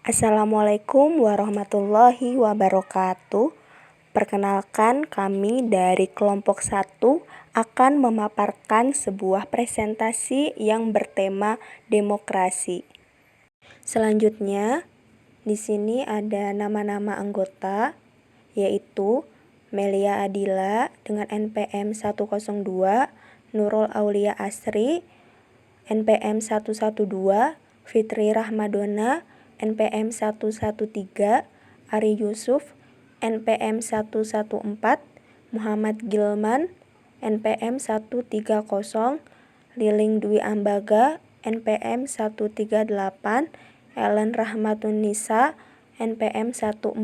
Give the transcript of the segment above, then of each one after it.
Assalamualaikum warahmatullahi wabarakatuh. Perkenalkan, kami dari kelompok 1 akan memaparkan sebuah presentasi yang bertema demokrasi. Selanjutnya, di sini ada nama-nama anggota, yaitu Melia Adila dengan NPM 102, Nurul Aulia Asri, NPM 112, Fitri Rahmadona, NPM 113, Ari Yusuf, NPM 114, Muhammad Gilman, NPM 130, Liling Dwi Ambaga, NPM 138, Ellen Rahmatun-Nisa, NPM 149,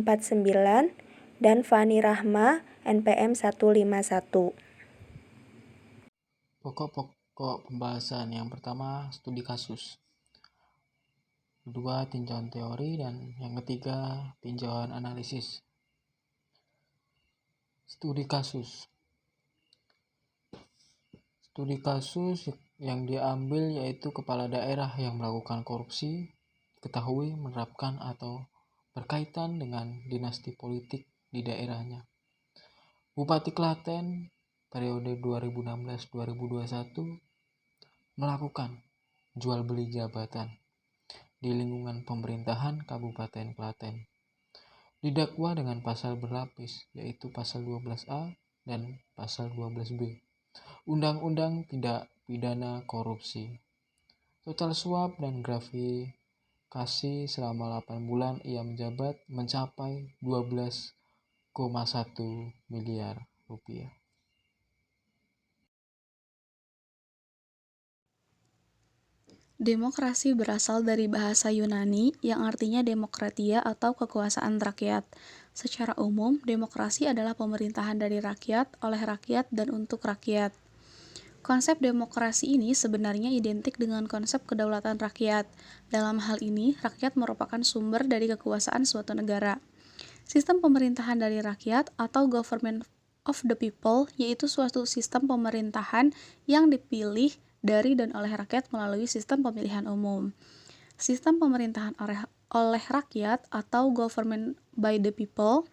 dan Fani Rahma, NPM 151. Pokok pembahasan yang pertama studi kasus, kedua tinjauan teori, dan yang ketiga tinjauan analisis. Studi kasus yang diambil yaitu kepala daerah yang melakukan korupsi diketahui menerapkan atau berkaitan dengan dinasti politik di daerahnya. Bupati Klaten periode 2016-2021 melakukan jual beli jabatan di lingkungan pemerintahan Kabupaten Klaten. Didakwa dengan pasal berlapis, yaitu pasal 12A dan pasal 12B. Undang-Undang Tindak Pidana Korupsi. Total suap dan gratifikasi selama 8 bulan ia menjabat mencapai 12,1 miliar rupiah. Demokrasi berasal dari bahasa Yunani yang artinya demokratia atau kekuasaan rakyat. Secara umum, demokrasi adalah pemerintahan dari rakyat, oleh rakyat, dan untuk rakyat. Konsep demokrasi ini sebenarnya identik dengan konsep kedaulatan rakyat. Dalam hal ini, rakyat merupakan sumber dari kekuasaan suatu negara. Sistem pemerintahan dari rakyat atau government of the people yaitu suatu sistem pemerintahan yang dipilih dari dan oleh rakyat melalui sistem pemilihan umum. Sistem pemerintahan oleh rakyat atau government by the people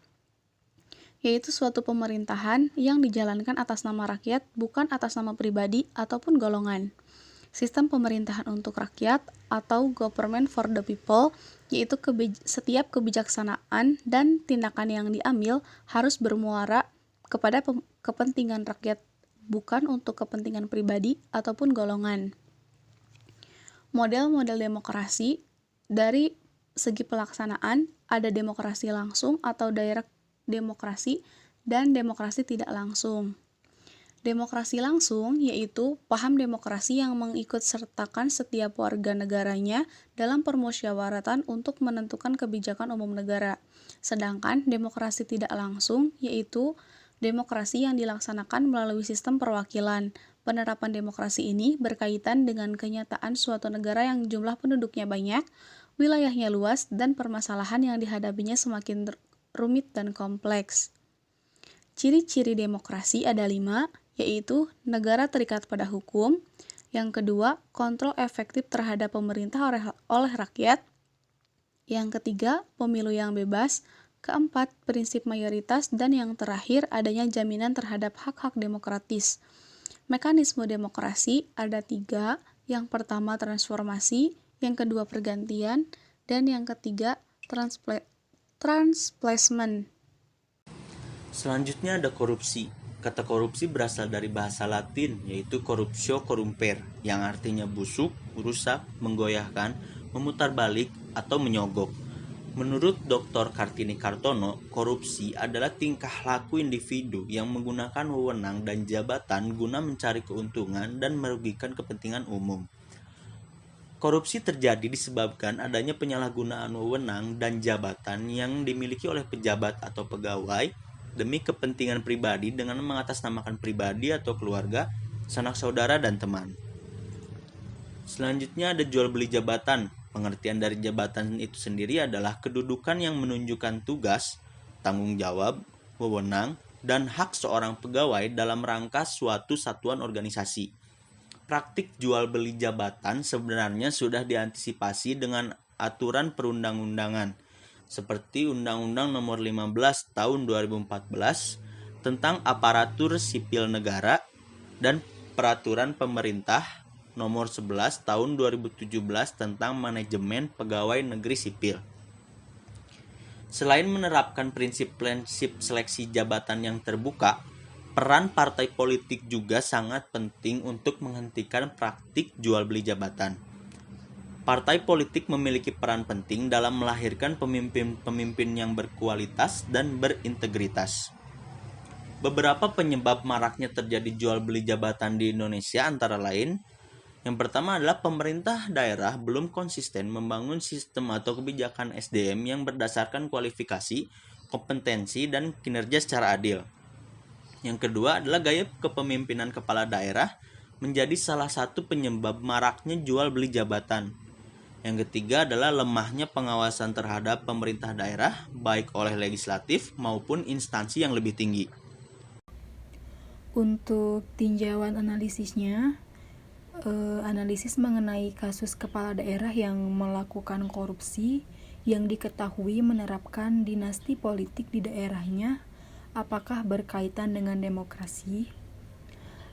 yaitu suatu pemerintahan yang dijalankan atas nama rakyat, bukan atas nama pribadi ataupun golongan. Sistem pemerintahan untuk rakyat atau government for the people yaitu setiap kebijaksanaan dan tindakan yang diambil harus bermuara kepada kepentingan rakyat, bukan untuk kepentingan pribadi ataupun golongan. Model-model demokrasi dari segi pelaksanaan ada demokrasi langsung atau direct demokrasi dan demokrasi tidak langsung. Demokrasi langsung yaitu paham demokrasi yang mengikutsertakan setiap warga negaranya dalam permusyawaratan untuk menentukan kebijakan umum negara. Sedangkan demokrasi tidak langsung yaitu demokrasi yang dilaksanakan melalui sistem perwakilan. Penerapan demokrasi ini berkaitan dengan kenyataan suatu negara yang jumlah penduduknya banyak, wilayahnya luas, dan permasalahan yang dihadapinya semakin rumit dan kompleks. Ciri-ciri demokrasi ada 5, yaitu negara terikat pada hukum. Yang kedua, kontrol efektif terhadap pemerintah oleh rakyat. Yang ketiga, pemilu yang bebas. Keempat, prinsip mayoritas. Dan yang terakhir, adanya jaminan terhadap hak-hak demokratis. Mekanisme demokrasi ada 3. Yang pertama, transformasi. Yang kedua, pergantian. Dan yang ketiga, transplacement. Selanjutnya ada korupsi. Kata korupsi berasal dari bahasa Latin, yaitu corruptio corrumper, yang artinya busuk, rusak, menggoyahkan, memutarbalik, atau menyogok. Menurut Dr. Kartini Kartono, korupsi adalah tingkah laku individu yang menggunakan wewenang dan jabatan guna mencari keuntungan dan merugikan kepentingan umum. Korupsi terjadi disebabkan adanya penyalahgunaan wewenang dan jabatan yang dimiliki oleh pejabat atau pegawai demi kepentingan pribadi dengan mengatasnamakan pribadi atau keluarga, sanak saudara, dan teman. Selanjutnya ada jual beli jabatan. Pengertian dari jabatan itu sendiri adalah kedudukan yang menunjukkan tugas, tanggung jawab, wewenang, dan hak seorang pegawai dalam rangka suatu satuan organisasi. Praktik jual beli jabatan sebenarnya sudah diantisipasi dengan aturan perundang-undangan seperti Undang-Undang Nomor 15 Tahun 2014 tentang aparatur sipil negara dan Peraturan Pemerintah Nomor 11 Tahun 2017 tentang manajemen pegawai negeri sipil. Selain menerapkan prinsip-prinsip seleksi jabatan yang terbuka, peran partai politik juga sangat penting untuk menghentikan praktik jual beli jabatan. Partai politik memiliki peran penting dalam melahirkan pemimpin-pemimpin yang berkualitas dan berintegritas. Beberapa penyebab maraknya terjadi jual beli jabatan di Indonesia antara lain, yang pertama adalah pemerintah daerah belum konsisten membangun sistem atau kebijakan SDM yang berdasarkan kualifikasi, kompetensi, dan kinerja secara adil. Yang kedua adalah gaya kepemimpinan kepala daerah menjadi salah satu penyebab maraknya jual beli jabatan. Yang ketiga adalah lemahnya pengawasan terhadap pemerintah daerah, baik oleh legislatif maupun instansi yang lebih tinggi. Untuk tinjauan analisisnya, analisis mengenai kasus kepala daerah yang melakukan korupsi yang diketahui menerapkan dinasti politik di daerahnya, apakah berkaitan dengan demokrasi?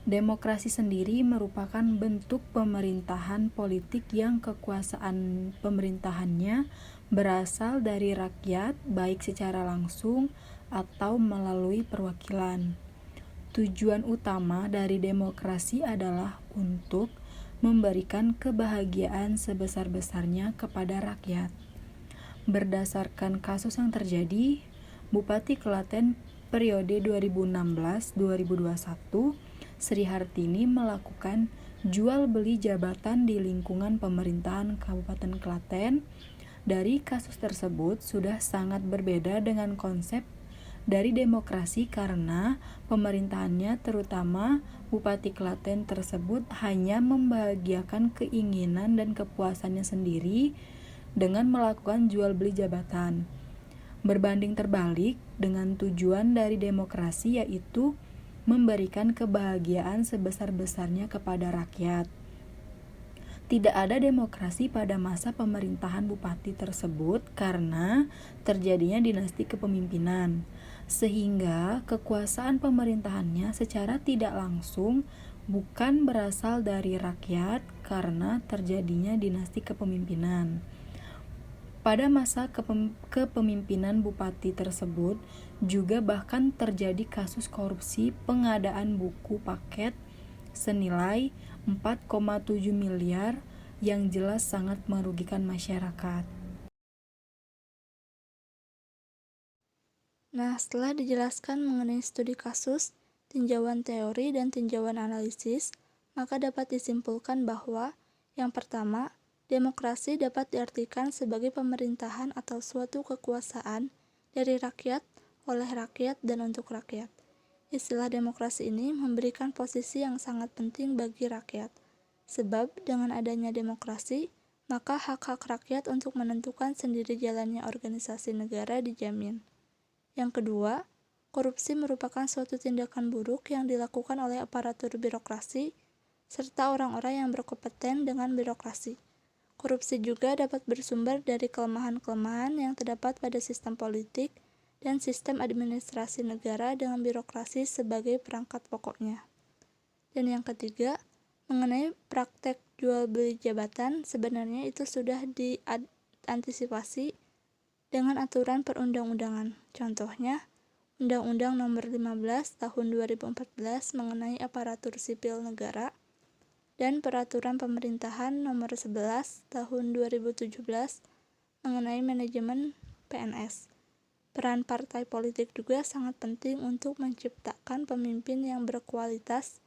Demokrasi sendiri merupakan bentuk pemerintahan politik yang kekuasaan pemerintahannya berasal dari rakyat, baik secara langsung atau melalui perwakilan. Tujuan utama dari demokrasi adalah untuk memberikan kebahagiaan sebesar-besarnya kepada rakyat. Berdasarkan kasus yang terjadi, Bupati Klaten periode 2016-2021, Sri Hartini melakukan jual beli jabatan di lingkungan pemerintahan Kabupaten Klaten. Dari kasus tersebut sudah sangat berbeda dengan konsep dari demokrasi karena pemerintahannya, terutama Bupati Klaten tersebut, hanya membahagiakan keinginan dan kepuasannya sendiri dengan melakukan jual beli jabatan. Berbanding terbalik dengan tujuan dari demokrasi, yaitu memberikan kebahagiaan sebesar-besarnya kepada rakyat. Tidak ada demokrasi pada masa pemerintahan bupati tersebut karena terjadinya dinasti kepemimpinan, sehingga kekuasaan pemerintahannya secara tidak langsung bukan berasal dari rakyat karena terjadinya dinasti kepemimpinan. Pada masa kepemimpinan bupati tersebut juga bahkan terjadi kasus korupsi pengadaan buku paket senilai 4,7 miliar yang jelas sangat merugikan masyarakat. Nah, setelah dijelaskan mengenai studi kasus, tinjauan teori, dan tinjauan analisis, maka dapat disimpulkan bahwa yang pertama, demokrasi dapat diartikan sebagai pemerintahan atau suatu kekuasaan dari rakyat, oleh rakyat, dan untuk rakyat. Istilah demokrasi ini memberikan posisi yang sangat penting bagi rakyat, sebab dengan adanya demokrasi, maka hak-hak rakyat untuk menentukan sendiri jalannya organisasi negara dijamin. Yang kedua, korupsi merupakan suatu tindakan buruk yang dilakukan oleh aparatur birokrasi serta orang-orang yang berkompeten dengan birokrasi. Korupsi juga dapat bersumber dari kelemahan-kelemahan yang terdapat pada sistem politik dan sistem administrasi negara dengan birokrasi sebagai perangkat pokoknya. Dan yang ketiga, mengenai praktek jual beli jabatan, sebenarnya itu sudah diantisipasi dengan aturan perundang-undangan. Contohnya, Undang-Undang Nomor 15 Tahun 2014 mengenai aparatur sipil negara dan Peraturan Pemerintahan Nomor 11 Tahun 2017 mengenai manajemen PNS. Peran partai politik juga sangat penting untuk menciptakan pemimpin yang berkualitas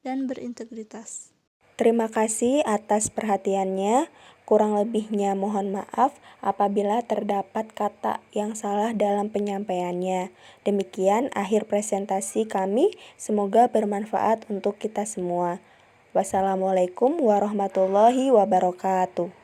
dan berintegritas. Terima kasih atas perhatiannya. Kurang lebihnya mohon maaf apabila terdapat kata yang salah dalam penyampaiannya. Demikian akhir presentasi kami. Semoga bermanfaat untuk kita semua. Wassalamualaikum warahmatullahi wabarakatuh.